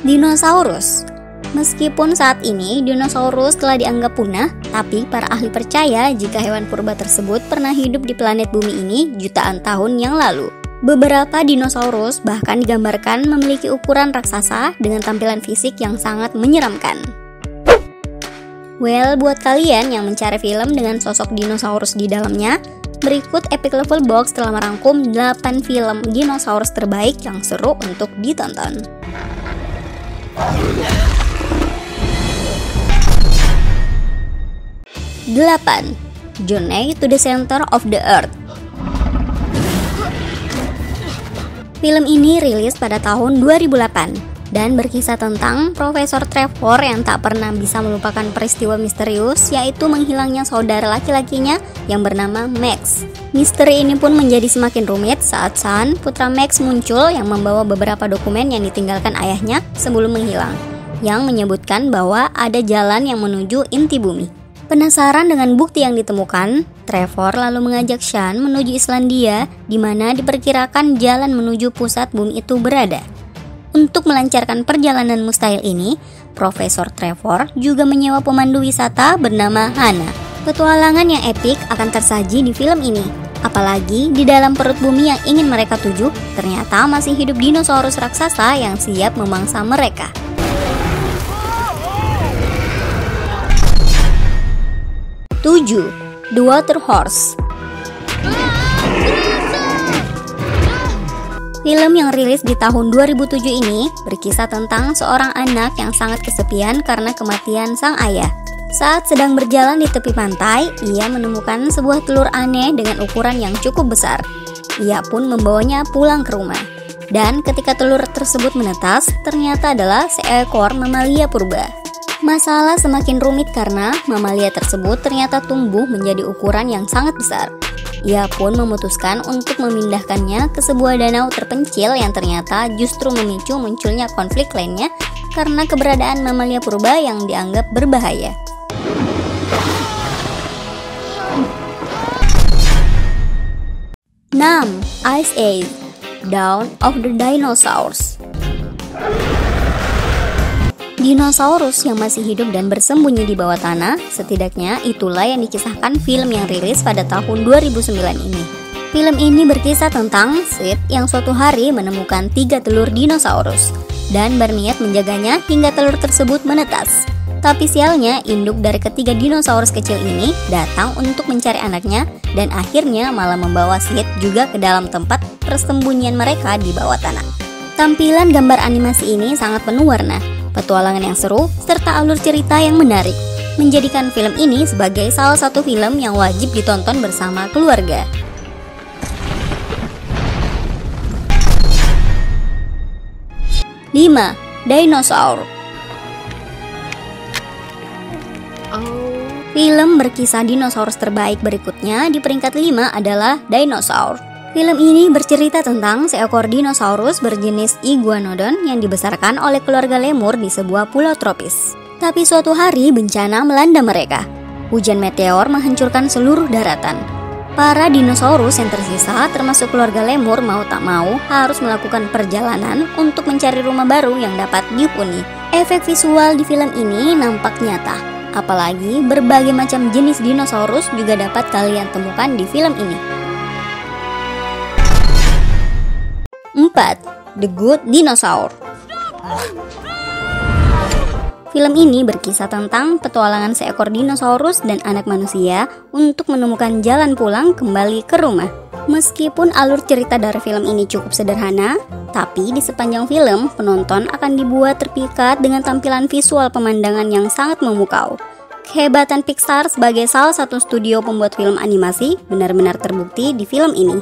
Dinosaurus. Meskipun saat ini dinosaurus telah dianggap punah, tapi para ahli percaya jika hewan purba tersebut pernah hidup di planet bumi ini jutaan tahun yang lalu. Beberapa dinosaurus bahkan digambarkan memiliki ukuran raksasa dengan tampilan fisik yang sangat menyeramkan. Well, buat kalian yang mencari film dengan sosok dinosaurus di dalamnya, berikut Epic Level Box telah merangkum 8 film dinosaurus terbaik yang seru untuk ditonton. 8. Journey to the Center of the Earth. Film ini rilis pada tahun 2008 dan berkisah tentang Profesor Trevor yang tak pernah bisa melupakan peristiwa misterius, yaitu menghilangnya saudara laki-lakinya yang bernama Max. Misteri ini pun menjadi semakin rumit saat Sun, putra Max, muncul yang membawa beberapa dokumen yang ditinggalkan ayahnya sebelum menghilang, yang menyebutkan bahwa ada jalan yang menuju inti bumi. Penasaran dengan bukti yang ditemukan, Trevor lalu mengajak Sun menuju Islandia, di mana diperkirakan jalan menuju pusat bumi itu berada. Untuk melancarkan perjalanan mustahil ini, Profesor Trevor juga menyewa pemandu wisata bernama Hannah. Petualangan yang epik akan tersaji di film ini. Apalagi di dalam perut bumi yang ingin mereka tuju, ternyata masih hidup dinosaurus raksasa yang siap memangsa mereka. 7. The Water Horse. Film yang rilis di tahun 2007 ini berkisah tentang seorang anak yang sangat kesepian karena kematian sang ayah. Saat sedang berjalan di tepi pantai, ia menemukan sebuah telur aneh dengan ukuran yang cukup besar. Ia pun membawanya pulang ke rumah. Dan ketika telur tersebut menetas, ternyata adalah seekor mamalia purba. Masalah semakin rumit karena mamalia tersebut ternyata tumbuh menjadi ukuran yang sangat besar. Ia pun memutuskan untuk memindahkannya ke sebuah danau terpencil yang ternyata justru memicu munculnya konflik lainnya karena keberadaan mamalia purba yang dianggap berbahaya. Ice Age, Dawn of the Dinosaurs. Dinosaurus yang masih hidup dan bersembunyi di bawah tanah, setidaknya itulah yang dikisahkan film yang rilis pada tahun 2009 ini. Film ini berkisah tentang Sid yang suatu hari menemukan 3 telur dinosaurus dan berniat menjaganya hingga telur tersebut menetas. Tapi sialnya, induk dari ketiga dinosaurus kecil ini datang untuk mencari anaknya dan akhirnya malah membawa Sid juga ke dalam tempat persembunyian mereka di bawah tanah. Tampilan gambar animasi ini sangat penuh warna, petualangan yang seru, serta alur cerita yang menarik, menjadikan film ini sebagai salah satu film yang wajib ditonton bersama keluarga. 5. Dinosaur. Film berkisah dinosaurus terbaik berikutnya di peringkat 5 adalah Dinosaur. Film ini bercerita tentang seekor dinosaurus berjenis Iguanodon yang dibesarkan oleh keluarga lemur di sebuah pulau tropis. Tapi suatu hari bencana melanda mereka. Hujan meteor menghancurkan seluruh daratan. Para dinosaurus yang tersisa termasuk keluarga lemur mau tak mau harus melakukan perjalanan untuk mencari rumah baru yang dapat dihuni. Efek visual di film ini nampak nyata. Apalagi berbagai macam jenis dinosaurus juga dapat kalian temukan di film ini. 4. The Good Dinosaur. Film ini berkisah tentang petualangan seekor dinosaurus dan anak manusia untuk menemukan jalan pulang kembali ke rumah. Meskipun alur cerita dari film ini cukup sederhana, tapi di sepanjang film, penonton akan dibuat terpikat dengan tampilan visual pemandangan yang sangat memukau. Kehebatan Pixar sebagai salah satu studio pembuat film animasi benar-benar terbukti di film ini.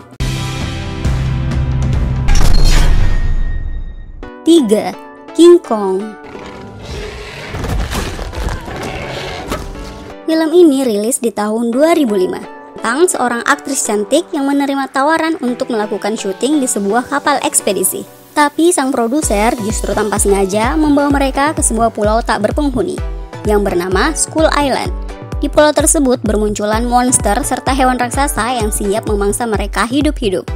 3. King Kong. Film ini rilis di tahun 2005 tentang seorang aktris cantik yang menerima tawaran untuk melakukan syuting di sebuah kapal ekspedisi. Tapi sang produser justru tanpa sengaja membawa mereka ke sebuah pulau tak berpenghuni yang bernama Skull Island. Di pulau tersebut bermunculan monster serta hewan raksasa yang siap memangsa mereka hidup-hidup.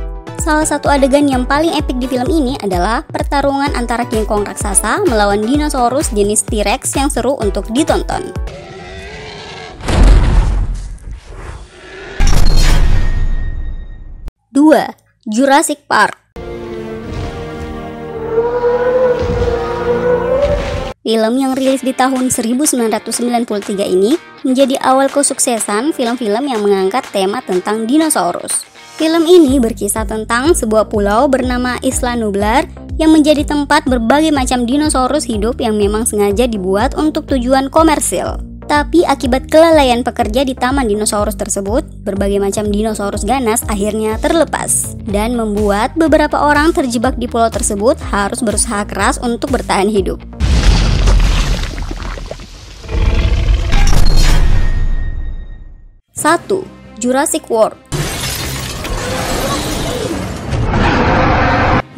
Salah satu adegan yang paling epik di film ini adalah pertarungan antara King Kong raksasa melawan dinosaurus jenis T-Rex yang seru untuk ditonton. 2. Jurassic Park. Film yang rilis di tahun 1993 ini menjadi awal kesuksesan film-film yang mengangkat tema tentang dinosaurus. Film ini berkisah tentang sebuah pulau bernama Isla Nublar yang menjadi tempat berbagai macam dinosaurus hidup yang memang sengaja dibuat untuk tujuan komersil. Tapi akibat kelalaian pekerja di taman dinosaurus tersebut, berbagai macam dinosaurus ganas akhirnya terlepas dan membuat beberapa orang terjebak di pulau tersebut harus berusaha keras untuk bertahan hidup. 1. Jurassic World.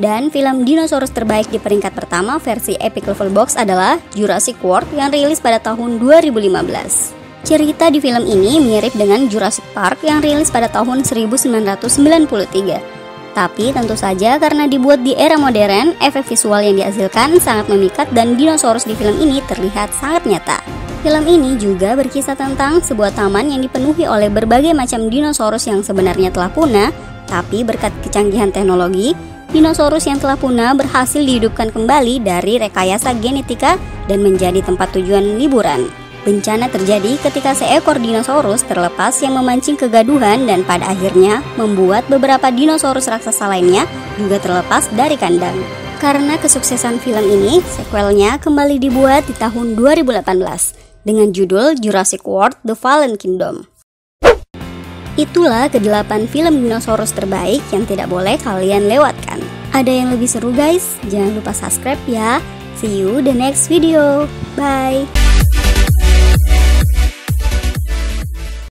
Dan film dinosaurus terbaik di peringkat pertama versi Epic Level Box adalah Jurassic World yang rilis pada tahun 2015. Cerita di film ini mirip dengan Jurassic Park yang rilis pada tahun 1993. Tapi tentu saja karena dibuat di era modern, efek visual yang dihasilkan sangat memikat dan dinosaurus di film ini terlihat sangat nyata. Film ini juga berkisah tentang sebuah taman yang dipenuhi oleh berbagai macam dinosaurus yang sebenarnya telah punah, tapi berkat kecanggihan teknologi, dinosaurus yang telah punah berhasil dihidupkan kembali dari rekayasa genetika dan menjadi tempat tujuan liburan. Bencana terjadi ketika seekor dinosaurus terlepas yang memancing kegaduhan dan pada akhirnya membuat beberapa dinosaurus raksasa lainnya juga terlepas dari kandang. Karena kesuksesan film ini, sequelnya kembali dibuat di tahun 2018 dengan judul Jurassic World: The Fallen Kingdom. Itulah ke-8 film dinosaurus terbaik yang tidak boleh kalian lewatkan. Ada yang lebih seru guys? Jangan lupa subscribe ya. See you the next video. Bye.